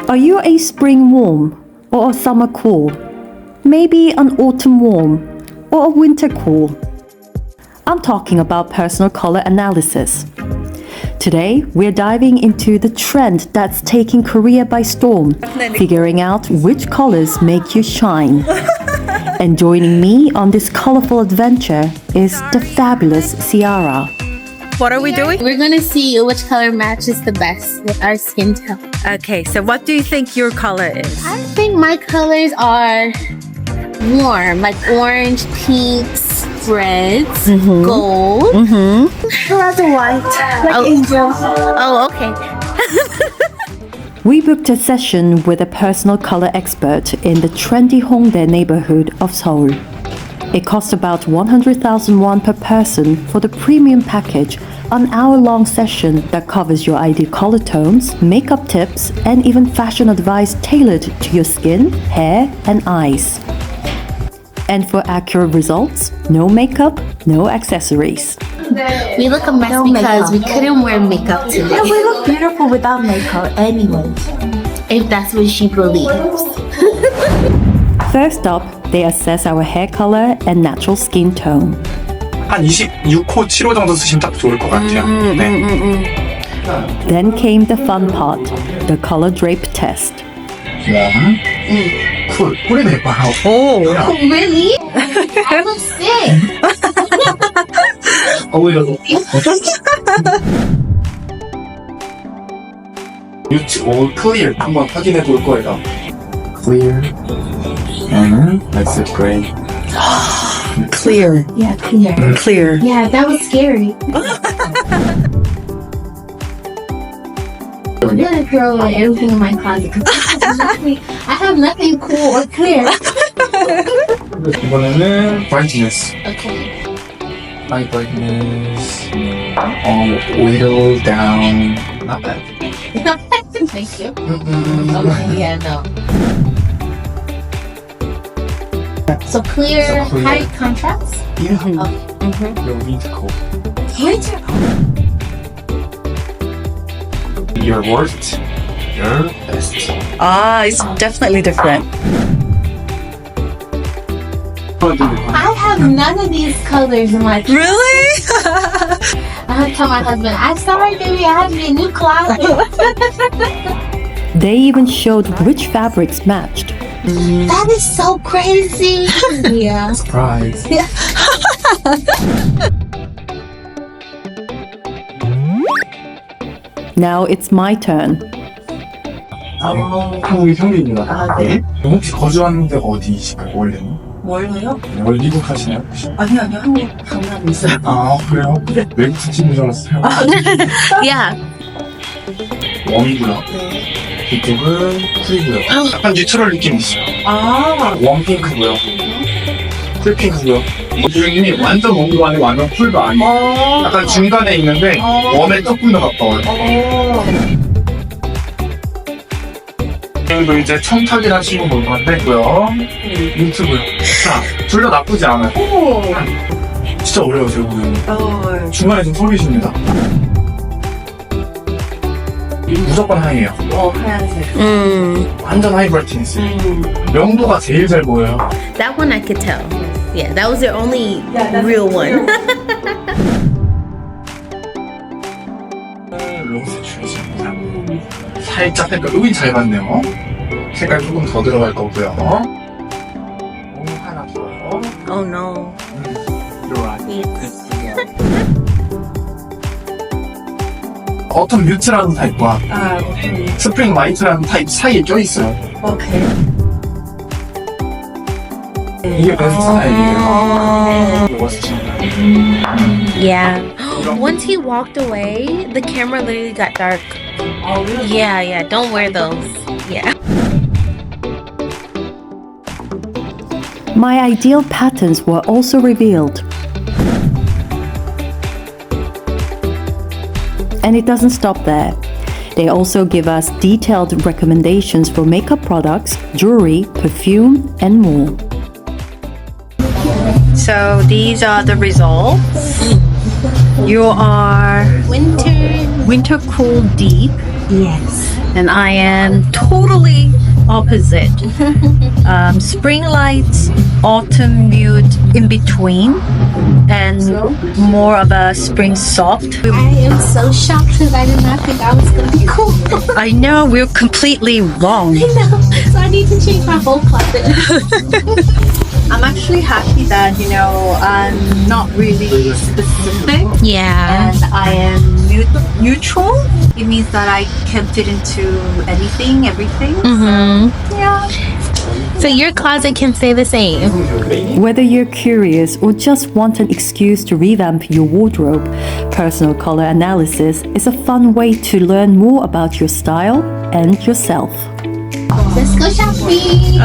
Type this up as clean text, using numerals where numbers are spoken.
Are you a spring warm or a summer cool? Maybe an autumn warm or a winter cool? I'm talking about personal color analysis. Today, we're diving into the trend that's taking Korea by storm, figuring out which colors make you shine. And joining me on this colorful adventure is the fabulous Ciara. What are we doing? We're gonna see which color matches the best with our skin tone. Okay, so what do you think your color is? I think my colors are warm, like orange, pinks, reds, gold. Rather white, like angel. Oh, okay. We booked a session with a personal color expert in the trendy Hongdae neighborhood of Seoul. It cost about 100,000 won per person for the premium package, an hour-long session that covers your ideal color tones, makeup tips, and even fashion advice tailored to your skin, hair, and eyes. And for accurate results, no makeup, no accessories. We look a mess because we couldn't wear makeup today. Yeah, we look beautiful without makeup anyway. If that's what she believes. First up, they assess our hair color and natural skin tone. 한 26호, 7호 정도 쓰시면 딱 좋을 것 같아요. 네. Then came the fun part, the color drape test. 쿨. 쿨이 예뻐요. 오, Really? I look sick. 오히려 유치 올 클리어 한번 확인해 볼 거예요. Clear. That's it, great. clear, Yeah, clear. clear. Yeah, that was scary. I'm gonna throw away everything in my closet because I have nothing cool or clear. 이번에는 brightness. Okay. High brightness. Whittle down. Not bad. Thank you. Okay, yeah, no. So clear, So clear. high contrast. Yeah. Okay. Your winter Your worst, your best. Ah, it's definitely different. I have none of these colors in my. Really? I had to tell my husband, I'm sorry, baby, I have to get a new closet. They even showed which fabrics matched. That is so crazy. Yeah. Surprise. Now it's my turn. 한국의 평균입니다. 아, 네. 혹시 거주하는 데가 어디이실까요? 원래는? 뭘로요? 원래 미국 하시나요? 아니요, 한국 강남에 있어요. 아, 그래요? 외국 사시는 줄 알았어요. Yeah. 웜이고요. 네. 이쪽은 쿨이고요. 약간 뉴트럴 느낌이 있어요. 아, 웜핑크고요. 쿨핑크고요. 고객님이 완전 웜도 아니고 완전 쿨도 아니고 약간 중간에 있는데 웜에 조금 더 가까워요. 도 이제 청탁일 하시고 볼 건데고요. 민트고요. 자, 둘 다 나쁘지 않아요. 진짜 어려워요, 고객님. 중간에 좀 솔깃입니다. 무조건 하이에요. 하얀색. 완전 하이 브라이트니스. 명도가 제일 잘 보여요. That one I could tell. Yeah, that was their only real one. 로스 추리입니다. 살짝 색깔, 여긴 잘 봤네요. 색깔 조금 더 들어갈 거고요. 하나 좋아요. Oh no. 어텀 뮤트라는 타입과 아, 오케이. 스프링 화이트라는 타입 사이에 껴있어요. 오케이. 이게 베스트 스타일이에요. 워스트입니다. Yeah. Once he walked away, the camera literally got dark. Oh, really? Yeah, yeah. Don't wear those. Yeah. My ideal patterns were also revealed. And it doesn't stop there. They also give us detailed recommendations for makeup products, jewelry, perfume, and more. So these are the results. You are Winter. winter cool deep. Yes. And I am totally opposite. Spring lights, autumn mute in between, and more of a spring soft. I am so shocked because I did not think I was gonna be cool. I know we're completely wrong. I know. So I need to change my whole closet. I'm actually happy that, I'm not really specific. Yeah. And I am neutral. It means that I can fit into anything, everything. Mm-hmm. Yeah. So your closet can stay the same. Whether you're curious or just want an excuse to revamp your wardrobe, personal color analysis is a fun way to learn more about your style and yourself. Let's go shopping.